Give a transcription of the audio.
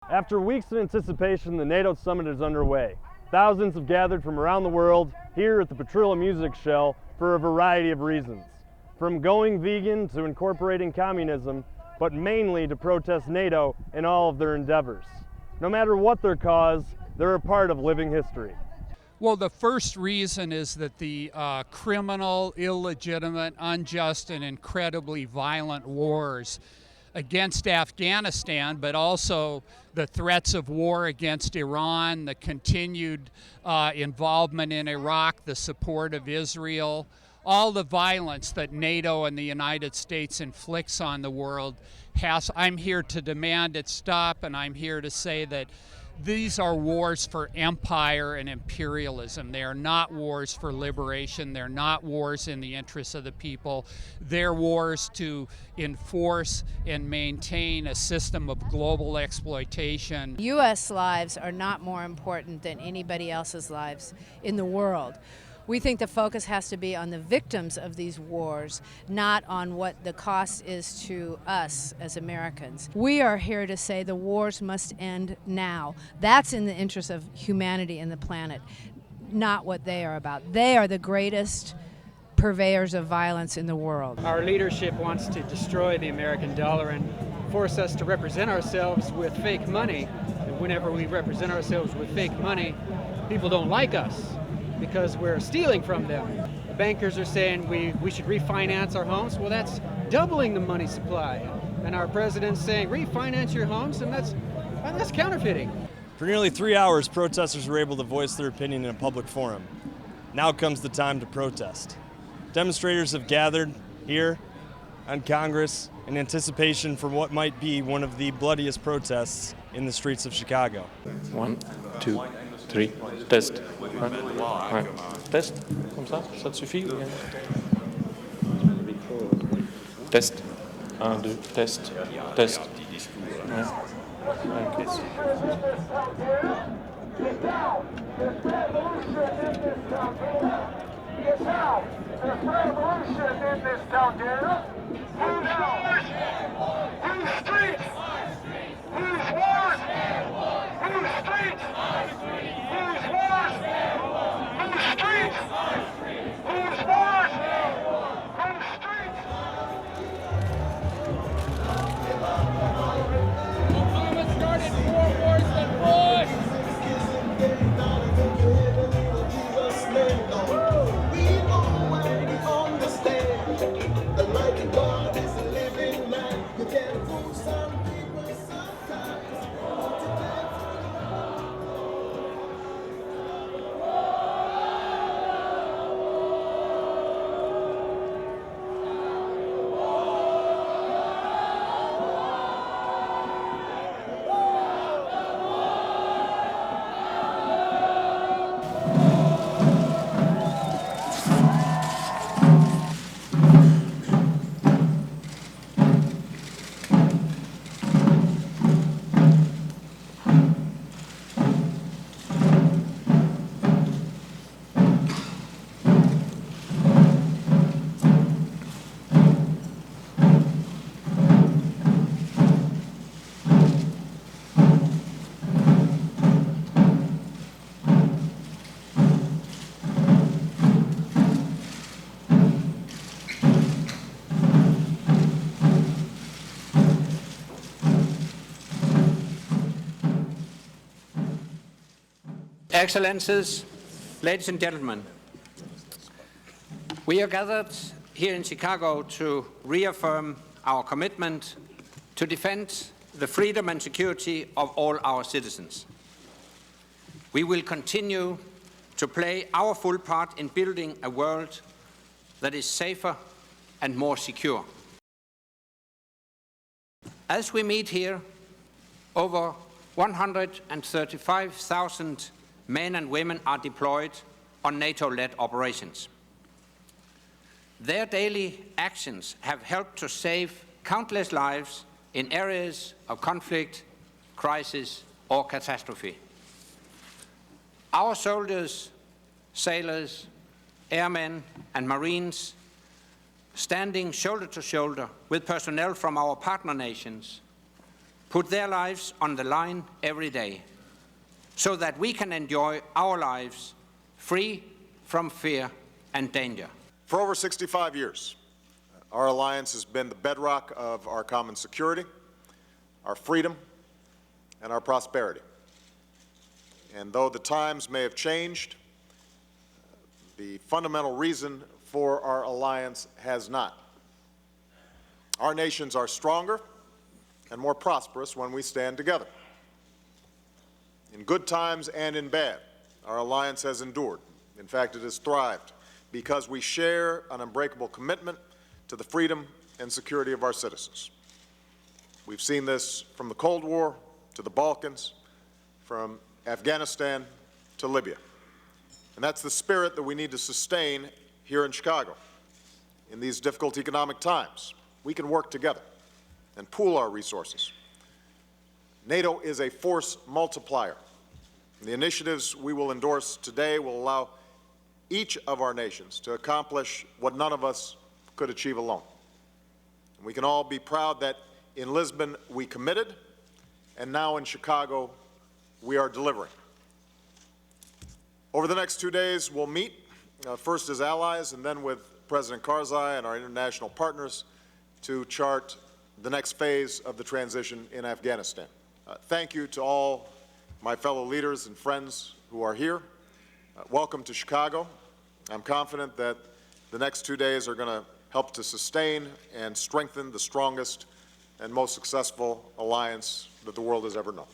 After weeks of anticipation, the NATO Summit is underway. Thousands have gathered from around the world here at the Petrilla Music Shell for a variety of reasons. From going vegan to incorporating communism, but mainly to protest NATO and all of their endeavors. No matter what their cause, they're a part of living history. Well, the first reason is that the criminal, illegitimate, unjust, and incredibly violent wars against Afghanistan, but also the threats of war against Iran, the continued involvement in Iraq, the support of Israel, all the violence that NATO and the United States inflicts on the world, I'm here to demand it stop, and I'm here to say that these are wars for empire and imperialism. They are not wars for liberation. They're not wars in the interests of the people. They're wars to enforce and maintain a system of global exploitation. U.S. lives are not more important than anybody else's lives in the world. We think the focus has to be on the victims of these wars, not on what the cost is to us as Americans. We are here to say the wars must end now. That's in the interest of humanity and the planet, not what they are about. They are the greatest purveyors of violence in the world. Our leadership wants to destroy the American dollar and force us to represent ourselves with fake money. And whenever we represent ourselves with fake money, people don't like us, because we're stealing from them. The bankers are saying we should refinance our homes. Well, that's doubling the money supply. And our president's saying refinance your homes, and that's counterfeiting. For nearly 3 hours, protesters were able to voice their opinion in a public forum. Now comes the time to protest. Demonstrators have gathered here on Congress in anticipation for what might be one of the bloodiest protests in the streets of Chicago. 1, 2, 3, test. Ouais. Test, comme ça te suffit ou bien? Test. 1, 2, test. Test. Ouais. Okay. Excellencies, ladies and gentlemen, we are gathered here in Chicago to reaffirm our commitment to defend the freedom and security of all our citizens. We will continue to play our full part in building a world that is safer and more secure. As we meet here, over 135,000 men and women are deployed on NATO-led operations. Their daily actions have helped to save countless lives in areas of conflict, crisis, or catastrophe. Our soldiers, sailors, airmen, and Marines, standing shoulder to shoulder with personnel from our partner nations, put their lives on the line every day so that we can enjoy our lives free from fear and danger. For over 65 years, our alliance has been the bedrock of our common security, our freedom, and our prosperity. And though the times may have changed, the fundamental reason for our alliance has not. Our nations are stronger and more prosperous when we stand together. In good times and in bad, our alliance has endured. In fact, it has thrived because we share an unbreakable commitment to the freedom and security of our citizens. We've seen this from the Cold War to the Balkans, from Afghanistan to Libya. And that's the spirit that we need to sustain here in Chicago. In these difficult economic times, we can work together and pool our resources. NATO is a force multiplier. The initiatives we will endorse today will allow each of our nations to accomplish what none of us could achieve alone. And we can all be proud that in Lisbon we committed, and now in Chicago we are delivering. Over the next 2 days we'll meet, first as allies and then with President Karzai and our international partners to chart the next phase of the transition in Afghanistan. Thank you to all my fellow leaders and friends who are here. Welcome to Chicago. I'm confident that the next 2 days are going to help to sustain and strengthen the strongest and most successful alliance that the world has ever known.